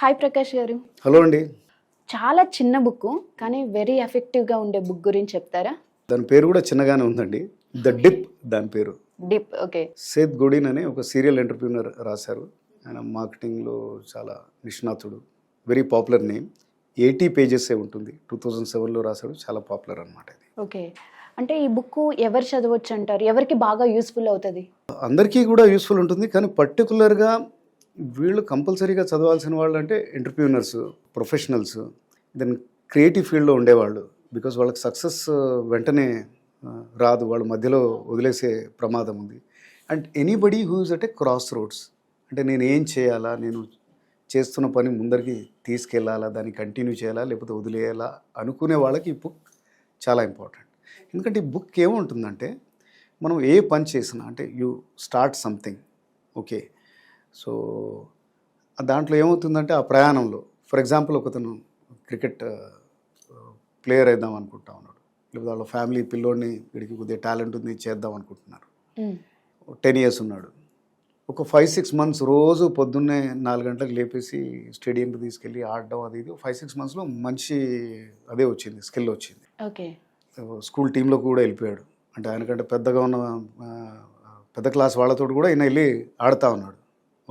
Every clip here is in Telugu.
హాయ్ ప్రకాష్ గారు. హలో అండి. చాలా చిన్న బుక్ కానీ వెరీ ఎఫెక్టివ్గా ఉండే బుక్ గురించి చెప్తారా? దాని పేరు కూడా చిన్నగానే ఉందండి. ద డిప్ దాని పేరు. డిప్. ఓకే. సేత్ గోడిన్ అనే ఒక సీరియల్ ఎంటర్ప్రీనర్ రాశారు. ఆయన మార్కెటింగ్లో చాలా నిష్ణాతుడు. Very popular name. 80 పేజెసే ఉంటుంది. 2007లో రాశాడు. చాలా పాపులర్ అనమాట ఇది. ఓకే. అంటే ఈ బుక్ ఎవరు చదవచ్చు అంటారు? ఎవరికి బాగా యూస్ఫుల్ అవుతుంది? అందరికీ కూడా యూస్ఫుల్ ఉంటుంది. కానీ పర్టికులర్గా వీళ్ళు కంపల్సరీగా చదవాల్సిన వాళ్ళు అంటే ఎంటర్ప్రీనర్స్, ప్రొఫెషనల్స్, దెన్ క్రియేటివ్ ఫీల్డ్లో ఉండేవాళ్ళు. బికాజ్ వాళ్ళకి సక్సెస్ వెంటనే రాదు, వాళ్ళ మధ్యలో వదిలేసే ప్రమాదం ఉంది. And anybody who is at a cross roads, అంటే నేను ఏం చేయాలా, నేను చేస్తున్న పని ముందరికి తీసుకెళ్ళాలా, దాన్ని కంటిన్యూ చేయాలా లేకపోతే వదిలేయాలా అనుకునే వాళ్ళకి ఈ బుక్ చాలా ఇంపార్టెంట్. ఎందుకంటే ఈ బుక్ ఏముంటుందంటే మనం ఏ పని చేసినా అంటే you start something, okay, so దాంట్లో ఏమవుతుందంటే ఆ ప్రయాణంలో ఫర్ ఎగ్జాంపుల్ ఒకతను క్రికెట్ ప్లేయర్ అయిద్దాం అనుకుంటా ఉన్నాడు, లేకపోతే వాళ్ళ ఫ్యామిలీ పిల్లోడిని వీడికి కొద్దిగా టాలెంట్ ఉంది చేద్దాం అనుకుంటున్నారు. 10 years ఉన్నాడు. ఒక 5-6 months రోజు పొద్దున్నే 4 గంటలకు లేపేసి స్టేడియంకి తీసుకెళ్ళి ఆడడం, అది ఇది 5-6 monthsలో మంచి అదే వచ్చింది, స్కిల్ వచ్చింది. ఓకే. స్కూల్ టీంలో కూడా వెళ్ళిపోయాడు. అంటే ఆయనకంటే పెద్దగా ఉన్న పెద్ద క్లాస్ వాళ్ళతో కూడా ఈయన వెళ్ళి ఆడుతూ ఉన్నాడు.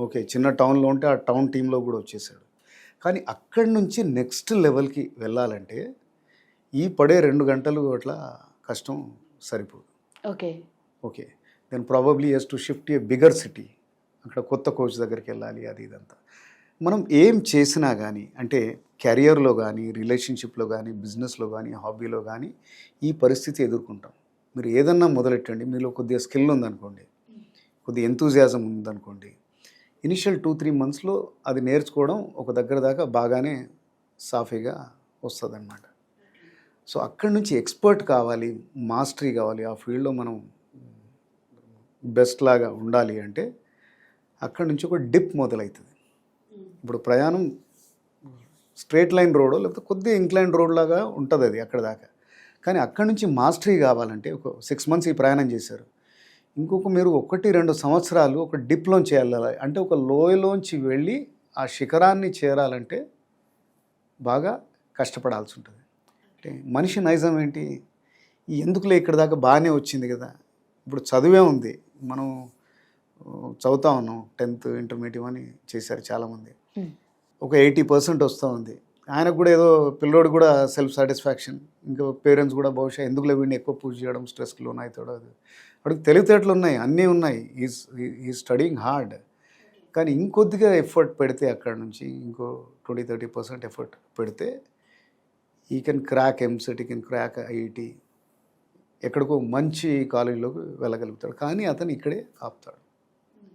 ఓకే, చిన్న టౌన్లో ఉంటే ఆ టౌన్ టీంలో కూడా వచ్చేసాడు. కానీ అక్కడి నుంచి నెక్స్ట్ లెవెల్కి వెళ్ళాలంటే ఈ పడే 2 గంటలు అట్లా కష్టం సరిపోదు. Okay. Okay, then probably has to shift a bigger city, అక్కడ కొత్త కోచ్ దగ్గరికి వెళ్ళాలి, అది ఇదంతా. మనం ఏం చేసినా కానీ అంటే కెరియర్లో కానీ, రిలేషన్షిప్లో కానీ, బిజినెస్లో కానీ, హాబీలో కానీ ఈ పరిస్థితి ఎదుర్కొంటాం. మీరు ఏదన్నా మొదలెట్టండి, మీలో కొద్దిగా స్కిల్ ఉందనుకోండి, కొద్దిగా ఎంతూజియాజం ఉందనుకోండి, ఇనిషియల్ 2-3 monthsలో అది నేర్చుకోవడం ఒక దగ్గర దాకా బాగానే సాఫీగా వస్తుంది అన్నమాట. సో అక్కడి నుంచి ఎక్స్పర్ట్ కావాలి, మాస్టరీ కావాలి, ఆ ఫీల్డ్లో మనం బెస్ట్ లాగా ఉండాలి అంటే అక్కడి నుంచి ఒక డిప్ మొదలవుతుంది. ఇప్పుడు ప్రయాణం స్ట్రేట్ లైన్ రోడ్ లేకపోతే కొద్దిగా ఇంక్లైన్ రోడ్ లాగా ఉంటుంది అది అక్కడ దాకా. కానీ అక్కడి నుంచి మాస్టరీ కావాలంటే ఒక 6 months ఈ ప్రయాణం చేశారు, ఇంకొక మీరు 1-2 సంవత్సరాలు ఒక డిప్లోంచి వెళ్ళాలి అంటే ఒక లోయలోంచి వెళ్ళి ఆ శిఖరాన్ని చేరాలంటే బాగా కష్టపడాల్సి ఉంటుంది. అంటే మనిషి నైజం ఏంటి, ఎందుకులే ఇక్కడ దాకా బాగానే వచ్చింది కదా, ఇప్పుడు చదివే ఉంది, మనం చదువుతా ఉన్నాం, 10th ఇంటర్మీడియట్ అని చేశారు చాలామంది, ఒక 80% వస్తూ ఉంది. ఆయనకు కూడా ఏదో పిల్లోడు కూడా సెల్ఫ్ సాటిస్ఫాక్షన్, ఇంకా పేరెంట్స్ కూడా బహుశా ఎందుకులే వీడిని ఎక్కువ పూజ చేయడం, స్ట్రెస్కి లోన్ అవుతాడో, అది వాడికి తెలివితేటలు ఉన్నాయి, అన్నీ ఉన్నాయి, ఈ స్టడీయింగ్ హార్డ్. కానీ ఇంకొద్దిగా ఎఫర్ట్ పెడితే అక్కడ నుంచి ఇంకో 20-30% ఎఫర్ట్ పెడితే ఈ కెన్ క్రాక్ ఎంసెట్, ఈ కెన్ క్రాక్ ఐఐటి, ఎక్కడికో మంచి కాలేజీలోకి వెళ్ళగలుగుతాడు. కానీ అతను ఇక్కడే ఆపుతాడు.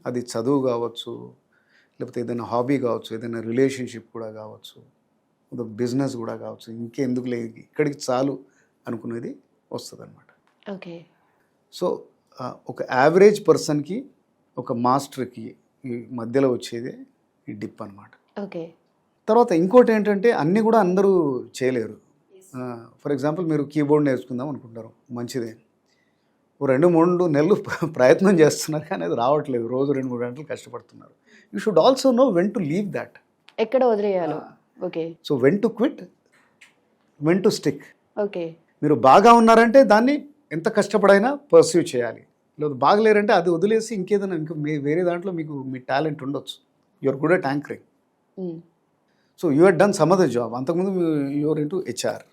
అది చదువు కావచ్చు, లేకపోతే ఏదైనా హాబీ కావచ్చు, ఏదైనా రిలేషన్షిప్ కూడా కావచ్చు, బిజినెస్ కూడా కావచ్చు, ఇంకెందుకు లేదు ఇక్కడికి చాలు అనుకునేది వస్తుంది అన్నమాట. ఓకే. సో ఒక యావరేజ్ పర్సన్కి, ఒక మాస్టర్కి ఈ మధ్యలో వచ్చేదే ఈ డిప్ అనమాట. ఓకే. తర్వాత ఇంకోటి ఏంటంటే అన్నీ కూడా అందరూ చేయలేరు. ఫర్ ఎగ్జాంపుల్ మీరు కీబోర్డ్ నేర్చుకుందాం అనుకుంటారు, మంచిదే, 2-3 నెలలు ప్రయత్నం చేస్తున్నారు కానీ అది రావట్లేదు, రోజు 2-3 గంటలు కష్టపడుతున్నారు. You should also know when to leave that, ఎక్కడ వదిలేయాలో. Okay. So when to quit, when to stick. Okay. మీరు బాగా ఉన్నారంటే దాన్ని ఎంత కష్టపడైనా పర్స్యూ చేయాలి, లేదు బాగలేరంటే అది వదిలేసి ఇంకేదైనా ఇంకా వేరే దాంట్లో మీకు మీ టాలెంట్ ఉండొచ్చు, you're good at anchoring, so you had done some other job, అంతకుముందు యూఆర్ ఇంటూ హెచ్ఆర్.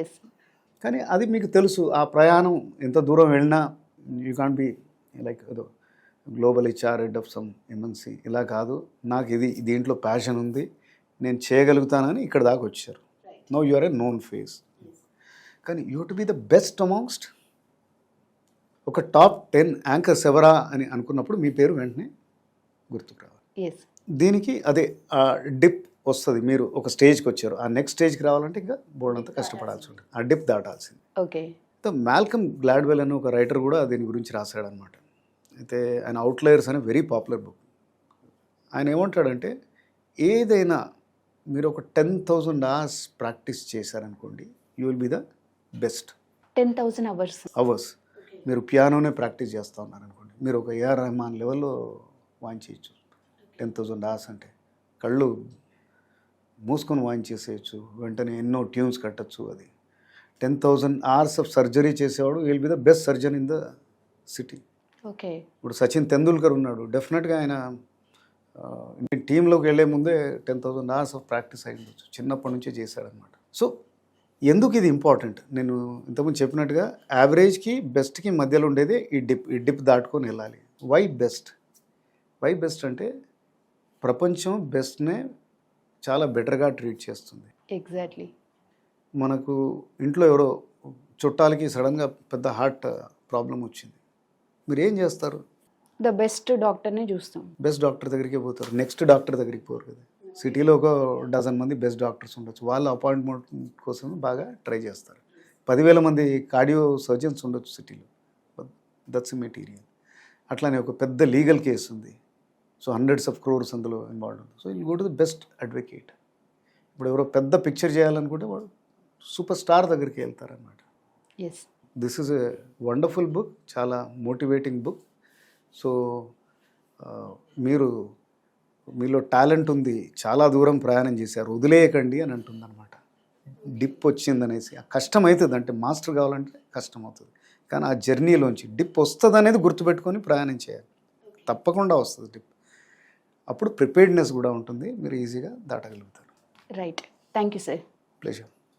ఎస్. కానీ అది మీకు తెలుసు, ఆ ప్రయాణం ఎంత దూరం వెళ్ళినా యూ కాంట్ బి లైక్ ఏదో global HR, head of some MNC, ఇలా కాదు, నాకు ఇది దీంట్లో ప్యాషన్ ఉంది, నేను చేయగలుగుతానని ఇక్కడ దాకా వచ్చారు. No you are a known face. కానీ you to be the best amongst ఒక టాప్ 10 యాంకర్స్ ఎవరా అని అనుకున్నప్పుడు మీ పేరు వెంటనే గుర్తుకు రావాలి. దీనికి అదే డిప్ వస్తుంది. మీరు ఒక స్టేజ్కి వచ్చారు, ఆ నెక్స్ట్ స్టేజ్కి రావాలంటే ఇంకా బోర్డు అంతా కష్టపడాల్సి ఉంటుంది, ఆ డిప్ దాటాల్సింది. ఓకే. మాల్కమ్ గ్లాడ్వెల్ అని ఒక రైటర్ కూడా దీని గురించి రాశాడనమాట. అయితే ఆయన అవుట్లయర్స్ అనే వెరీ పాపులర్ బుక్. ఆయన ఏమంటాడంటే ఏదైనా మీరు ఒక 10,000 hours ప్రాక్టీస్ చేశారనుకోండి, you will be the best. 10,000 hours మీరు పియానోనే ప్రాక్టీస్ చేస్తూ ఉన్నారనుకోండి, మీరు ఒక ఏఆర్ రెహమాన్ లెవెల్లో వాయించవచ్చు. 10,000 hours అంటే కళ్ళు మూసుకొని వాయించేసేయచ్చు, వెంటనే ఎన్నో ట్యూన్స్ కట్టచ్చు. అది 10,000 hours ఆఫ్ సర్జరీ చేసేవాడు will be the best surgeon in the city. Okay. ఇప్పుడు సచిన్ తెందూల్కర్ ఉన్నాడు, డెఫినెట్గా ఆయన ఇండియన్ టీంలోకి వెళ్ళే ముందే 10,000 hours ఆఫ్ ప్రాక్టీస్ అయి ఉండొచ్చు, చిన్నప్పటి నుంచే చేశాడనమాట. సో ఎందుకు ఇది ఇంపార్టెంట్, నేను ఇంతకుముందు చెప్పినట్టుగా యావరేజ్కి బెస్ట్కి మధ్యలో ఉండేదే ఈ డిప్ దాటుకొని వెళ్ళాలి. వై బెస్ట్ అంటే ప్రపంచం బెస్ట్నే చాలా బెటర్గా ట్రీట్ చేస్తుంది. ఎగ్జాక్ట్లీ. మనకు ఇంట్లో ఎవరో చుట్టాలకి సడన్గా పెద్ద హార్ట్ ప్రాబ్లం వచ్చింది, మీరు ఏం చేస్తారు? ద బెస్ట్ డాక్టర్ని చూస్తాం. బెస్ట్ డాక్టర్ దగ్గరికి పోతారు, నెక్స్ట్ డాక్టర్ దగ్గరికి పోరు కదా. సిటీలో ఒక 12 మంది బెస్ట్ డాక్టర్స్ ఉండొచ్చు, వాళ్ళ అపాయింట్మెంట్ కోసం బాగా ట్రై చేస్తారు. 10,000 మంది కార్డియో సర్జన్స్ ఉండొచ్చు సిటీలో, దట్స్ మెటీరియల్. అట్లానే ఒక పెద్ద లీగల్ కేసు ఉంది, సో హండ్రెడ్స్ ఆఫ్ క్రోర్స్ అందులో ఇన్వాల్వ్ ఉంది. So will go to the best advocate. ఇప్పుడు ఎవరో పెద్ద పిక్చర్ చేయాలనుకుంటే వాడు సూపర్ స్టార్ దగ్గరికి వెళ్తారనమాట. Yes. This is a wonderful book, చాలా మోటివేటింగ్ బుక్. సో మీలో టాలెంట్ ఉంది, చాలా దూరం ప్రయాణం చేశారు, వదిలేయకండి అని అంటుందన్నమాట. డిప్ వచ్చిందనేసి కష్టం అవుతుంది, అంటే మాస్టర్ కావాలంటే కష్టం అవుతుంది, కానీ ఆ జర్నీలోంచి డిప్ వస్తుంది అనేది గుర్తుపెట్టుకొని ప్రయాణం చేయాలి. తప్పకుండా వస్తుంది డిప్, అప్పుడు ప్రిపేర్డ్నెస్ కూడా ఉంటుంది, మీరు ఈజీగా దాటగలుగుతారు. Right. Thank you sir. Pleasure.